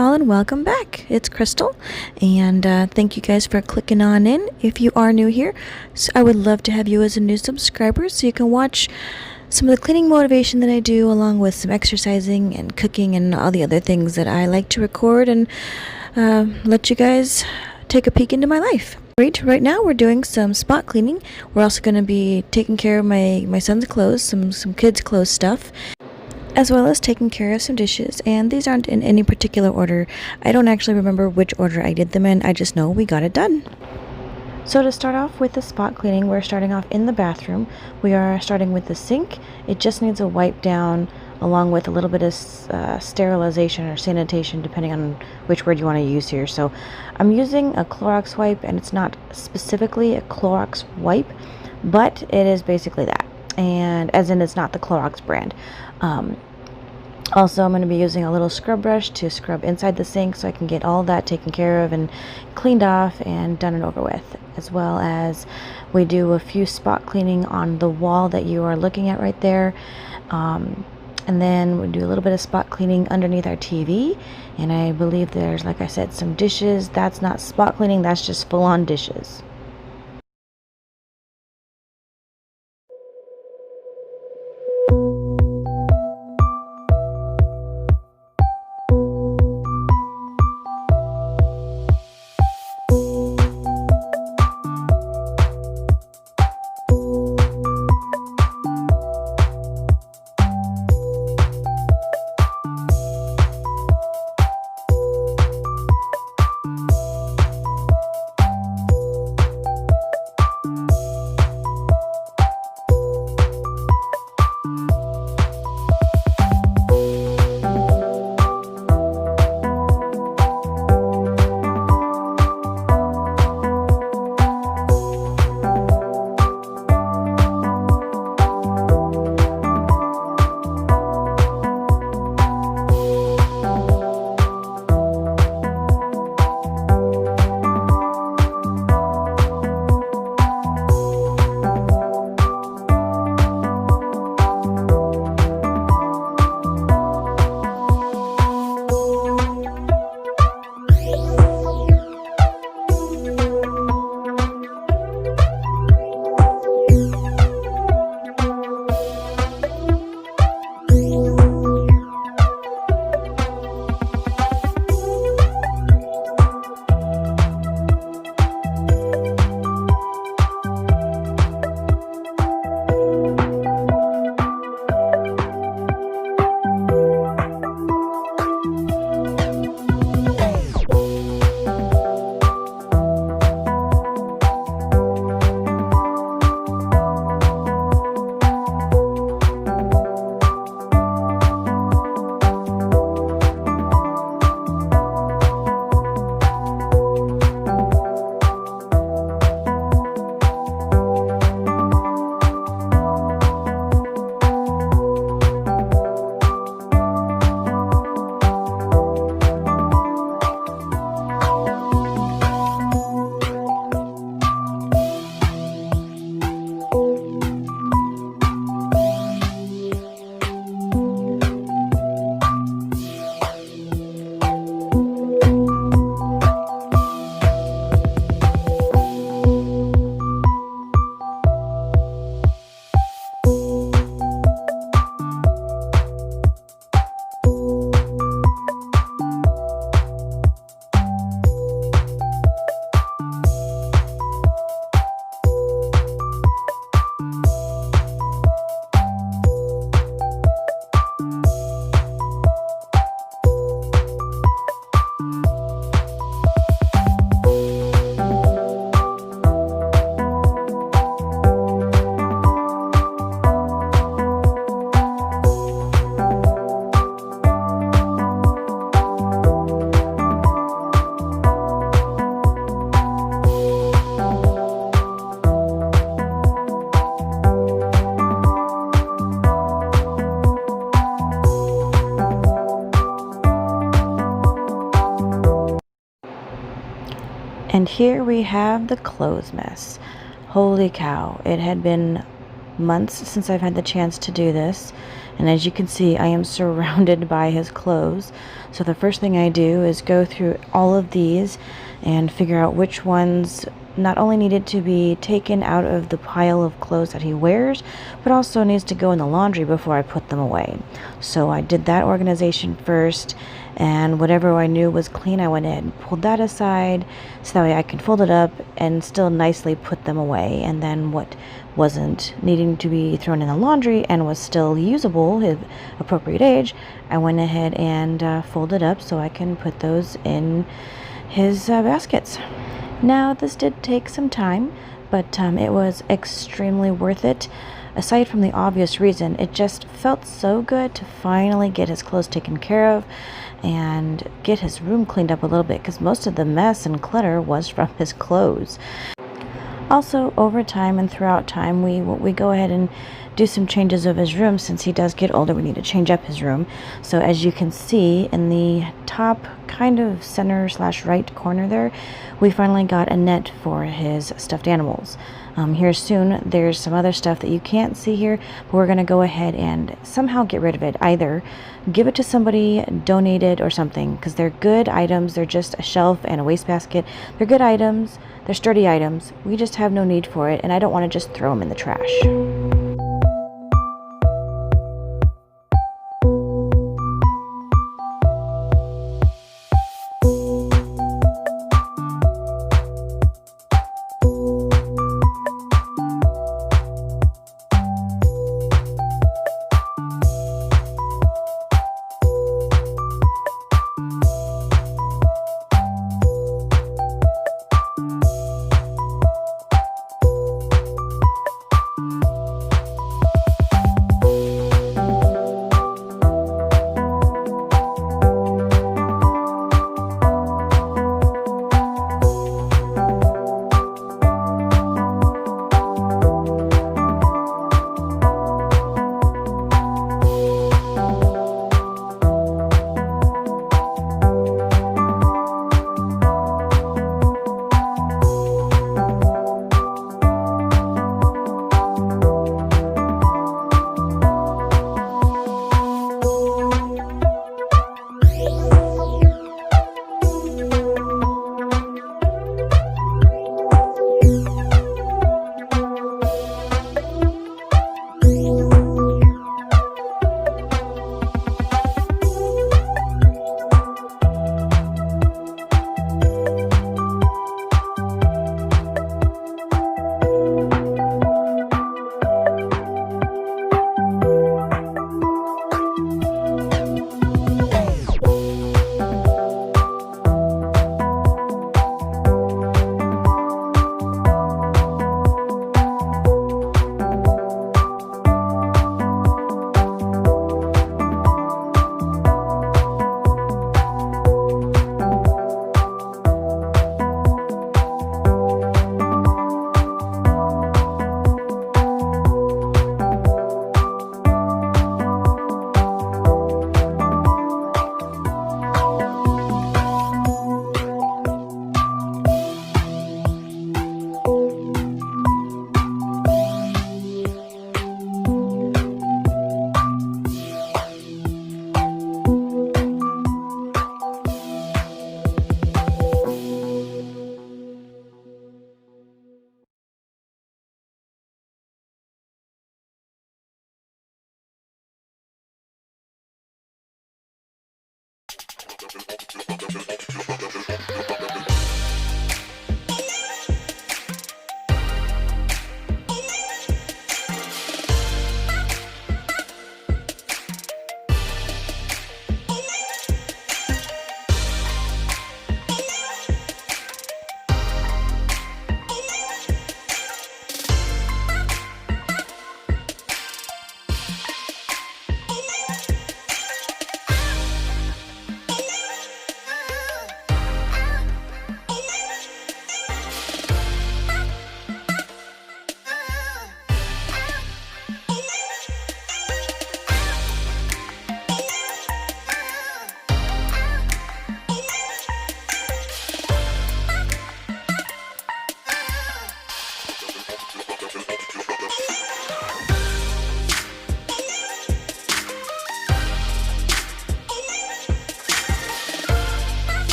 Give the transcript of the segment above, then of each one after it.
y'all, and welcome back. It's Crystal, and thank you guys for clicking on in. If you are new here, so I would love to have you as a new subscriber so you can watch some of the cleaning motivation that I do, along with some exercising and cooking and all the other things that I like to record and let you guys take a peek into my life. Right now we're doing some spot cleaning. We're also going to be taking care of my son's clothes, some kids' clothes stuff, as well as taking care of some dishes. And these aren't in any particular order. I don't actually remember which order I did them in. I just know we got it done. So to start off with the spot cleaning, we're starting off in the bathroom. We are starting with the sink. It just needs a wipe down, along with a little bit of sterilization or sanitation, depending on which word you want to use here. So I'm using a Clorox wipe, and it's not specifically a Clorox wipe, but it is basically that. And as in, it's not the Clorox brand. Also, I'm going to be using a little scrub brush to scrub inside the sink so I can get all that taken care of and cleaned off and done and over with. As well as we do a few spot cleaning on the wall that you are looking at right there. And then we do a little bit of spot cleaning underneath our TV. And I believe there's, like I said, some dishes. That's not spot cleaning, that's just full-on dishes. And here we have the clothes mess. Holy cow, it had been months since I've had the chance to do this, And as you can see, I am surrounded by his clothes. So the first thing I do is go through all of these and figure out which ones not only needed to be taken out of the pile of clothes that he wears, but also needs to go in the laundry before I put them away. So I did that organization first, and whatever I knew was clean, I went ahead and pulled that aside so that way I could fold it up and still nicely put them away. And then what wasn't needing to be thrown in the laundry and was still usable, his appropriate age, I went ahead and folded up so I can put those in his baskets. Now, this did take some time, but it was extremely worth it. Aside from the obvious reason, it just felt so good to finally get his clothes taken care of and get his room cleaned up a little bit, because most of the mess and clutter was from his clothes. Also, over time and throughout time, we go ahead and do some changes of his room. Since he does get older, we need to change up his room. So as you can see in the top kind of center / right corner there, we finally got a net for his stuffed animals. Here soon, there's some other stuff that you can't see here, but we're going to go ahead and somehow get rid of it. Either give it to somebody, donate it, or something, because they're good items. They're just a shelf and a wastebasket. They're good items. They're sturdy items. We just have no need for it, and I don't want to just throw them in the trash.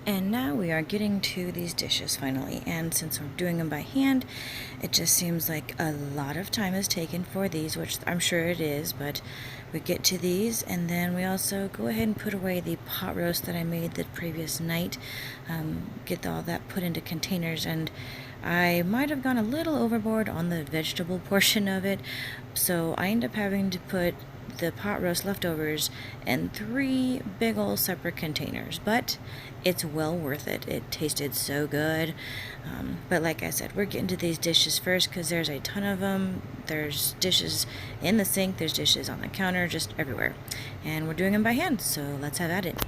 And now we are getting to these dishes finally, and since we're doing them by hand, it just seems like a lot of time is taken for these, which I'm sure it is, but we get to these, and then we also go ahead and put away the pot roast that I made the previous night, get all that put into containers, and I might have gone a little overboard on the vegetable portion of it, so I end up having to put the pot roast leftovers in 3 big old separate containers, but it's well worth it. It tasted so good. But like I said, we're getting to these dishes first because there's a ton of them. There's dishes in the sink, there's dishes on the counter, just everywhere, and we're doing them by hand, so let's have at it.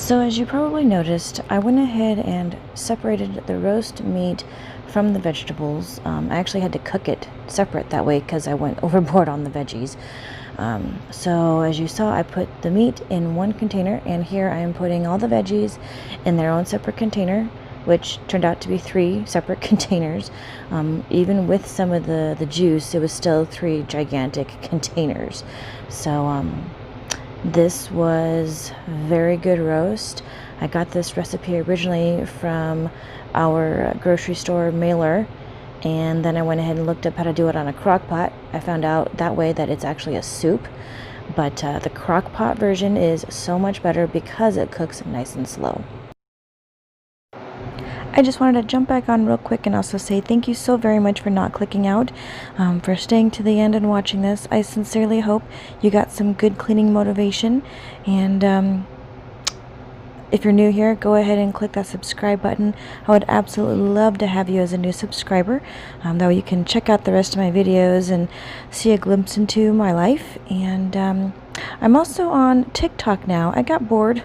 So as you probably noticed, I went ahead and separated the roast meat from the vegetables. I actually had to cook it separate that way because I went overboard on the veggies. So as you saw, I put the meat in one container, and here I am putting all the veggies in their own separate container, which turned out to be 3 separate containers. Even with some of the juice, it was still 3 gigantic containers. So this was very good roast. I got this recipe originally from our grocery store mailer, and then I went ahead and looked up how to do it on a crock pot. I found out that way that it's actually a soup, but the crock pot version is so much better because it cooks nice and slow. I just wanted to jump back on real quick and also say thank you so very much for not clicking out, for staying to the end and watching this. I sincerely hope you got some good cleaning motivation, and if you're new here, go ahead and click that subscribe button. I would absolutely love to have you as a new subscriber. That way you can check out the rest of my videos and see a glimpse into my life. And I'm also on TikTok now. I got bored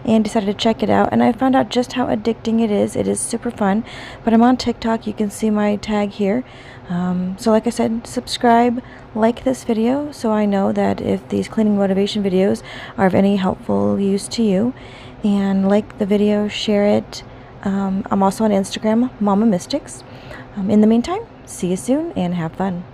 and decided to check it out, and I found out just how addicting it is. It is super fun. But I'm on TikTok. You can see my tag here. So like I said, subscribe, like this video so I know that if these cleaning motivation videos are of any helpful use to you. And like the video, share it. I'm also on Instagram, Mama Mystics. In the meantime, see you soon and have fun.